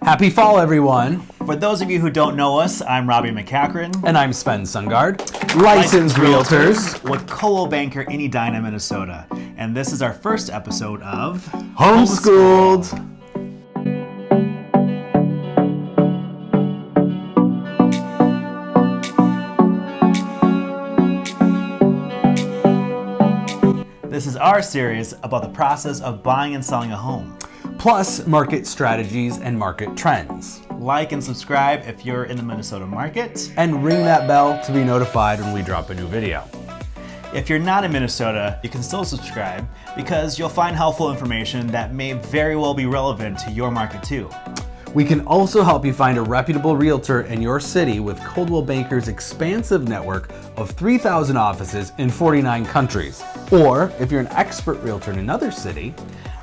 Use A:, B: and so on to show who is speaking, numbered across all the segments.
A: Happy fall, everyone.
B: For those of you who don't know us, I'm Robby McEachren.
A: And I'm Sven Sundgaard, licensed realtors
B: with Coldwell Banker in Edina, Minnesota. And this is our first episode of
A: Homeschooled.
B: This is our series about the process of buying and selling a home.
A: Plus market strategies and market trends.
B: Like and subscribe if you're in the Minnesota market.
A: And ring that bell to be notified when we drop a new video.
B: If you're not in Minnesota, you can still subscribe because you'll find helpful information that may very well be relevant to your market too.
A: We can also help you find a reputable realtor in your city with Coldwell Banker's expansive network of 3,000 offices in 49 countries. Or if you're an expert realtor in another city,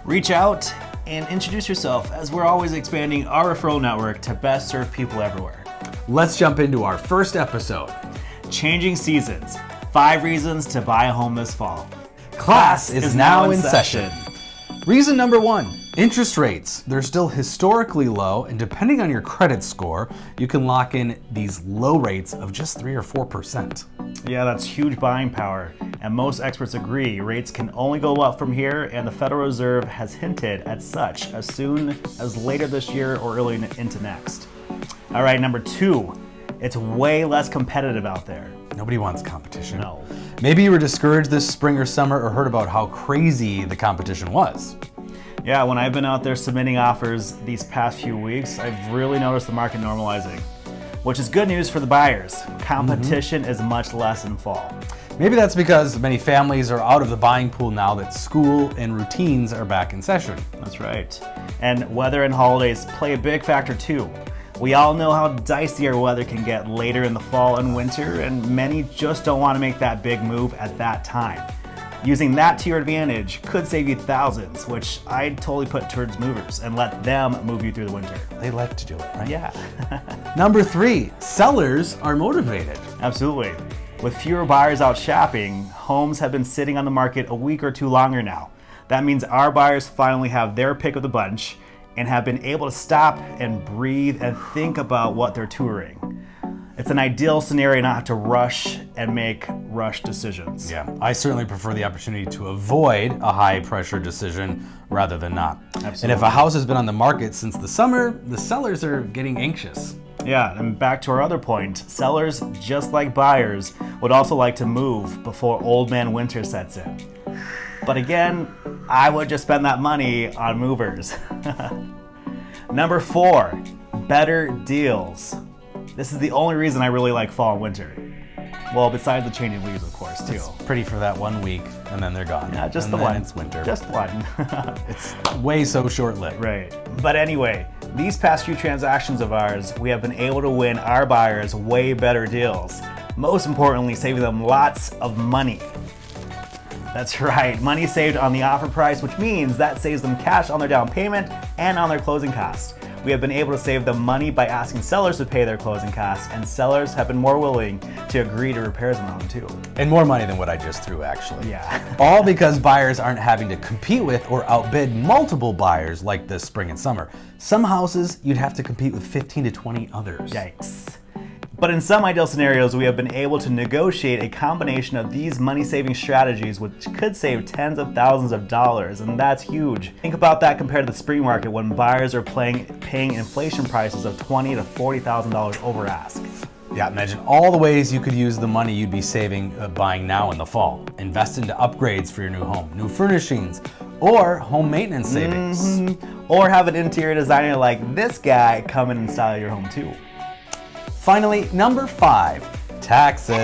B: reach out and introduce yourself, as we're always expanding our referral network to best serve people everywhere.
A: Let's jump into our first episode.
B: Changing Seasons, 5 reasons to buy a home this fall.
A: Class is now in session. Reason number 1, interest rates. They're still historically low, and depending on your credit score, you can lock in these low rates of just 3 or 4%.
B: Yeah, that's huge buying power. And most experts agree rates can only go up from here, and the Federal Reserve has hinted at such as soon as later this year or early into next. All right, number 2, it's way less competitive out there.
A: Nobody wants competition.
B: No.
A: Maybe you were discouraged this spring or summer or heard about how crazy the competition was.
B: Yeah, when I've been out there submitting offers these past few weeks, I've really noticed the market normalizing, which is good news for the buyers. Competition is much less in fall.
A: Maybe that's because many families are out of the buying pool now that school and routines are back in session.
B: That's right. And weather and holidays play a big factor too. We all know how dicey our weather can get later in the fall and winter, and many just don't want to make that big move at that time. Using that to your advantage could save you thousands, which I'd totally put towards movers and let them move you through the winter.
A: They like to do it, right?
B: Yeah.
A: Number 3, sellers are motivated.
B: Absolutely. With fewer buyers out shopping, homes have been sitting on the market a week or 2 longer now. That means our buyers finally have their pick of the bunch and have been able to stop and breathe and think about what they're touring. It's an ideal scenario not have to rush and make rush decisions.
A: Yeah, I certainly prefer the opportunity to avoid a high pressure decision rather than not.
B: Absolutely.
A: And if a house has been on the market since the summer, the sellers are getting anxious.
B: Yeah, and back to our other point, sellers, just like buyers, would also like to move before old man winter sets in. But again, I would just spend that money on movers. Number 4, better deals. This is the only reason I really like fall and winter. Well, besides the changing leaves, of course, too.
A: It's pretty for that 1 week, and then they're gone.
B: Yeah, just
A: and
B: the
A: then
B: one.
A: It's winter.
B: Just one.
A: It's way so short-lived.
B: Right. But anyway, these past few transactions of ours, we have been able to win our buyers way better deals. Most importantly, saving them lots of money. That's right, money saved on the offer price, which means that saves them cash on their down payment and on their closing costs. We have been able to save them money by asking sellers to pay their closing costs, and sellers have been more willing to agree to repairs on them too.
A: And more money than what I just threw, actually.
B: Yeah.
A: All because buyers aren't having to compete with or outbid multiple buyers like this spring and summer. Some houses, you'd have to compete with 15 to 20 others.
B: Yikes. But in some ideal scenarios, we have been able to negotiate a combination of these money-saving strategies, which could save tens of thousands of dollars, and that's huge. Think about that compared to the spring market when buyers are paying inflation prices of $20,000 to $40,000 over ask.
A: Yeah, imagine all the ways you could use the money you'd be saving buying now in the fall. Invest into upgrades for your new home, new furnishings, or home maintenance savings.
B: Or have an interior designer like this guy come in and style your home too.
A: Finally, number 5, taxes.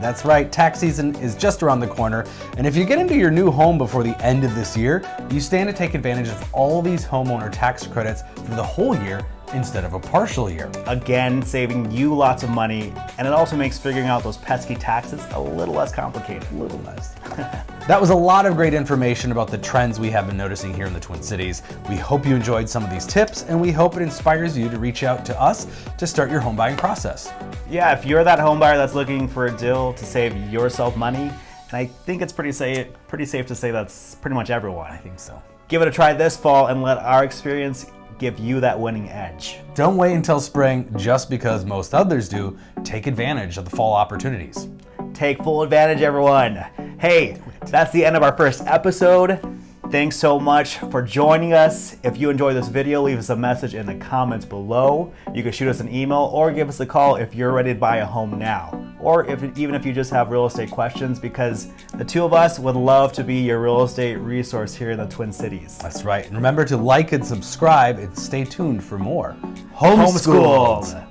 A: That's right, tax season is just around the corner, and if you get into your new home before the end of this year, you stand to take advantage of all these homeowner tax credits for the whole year instead of a partial year.
B: Again, saving you lots of money, and it also makes figuring out those pesky taxes a little less complicated.
A: A little less. That was a lot of great information about the trends we have been noticing here in the Twin Cities. We hope you enjoyed some of these tips, and we hope it inspires you to reach out to us to start your home buying process.
B: Yeah, if you're that home buyer that's looking for a deal to save yourself money, and I think it's pretty safe to say that's pretty much everyone.
A: I think so.
B: Give it a try this fall and let our experience give you that winning edge.
A: Don't wait until spring just because most others do. Take advantage of the fall opportunities.
B: Take full advantage, everyone. Hey, that's the end of our first episode. Thanks so much for joining us. If you enjoyed this video, leave us a message in the comments below. You can shoot us an email or give us a call if you're ready to buy a home now. Or even if you just have real estate questions, because the two of us would love to be your real estate resource here in the Twin Cities.
A: That's right. And remember to like and subscribe and stay tuned for more
B: Homeschooled.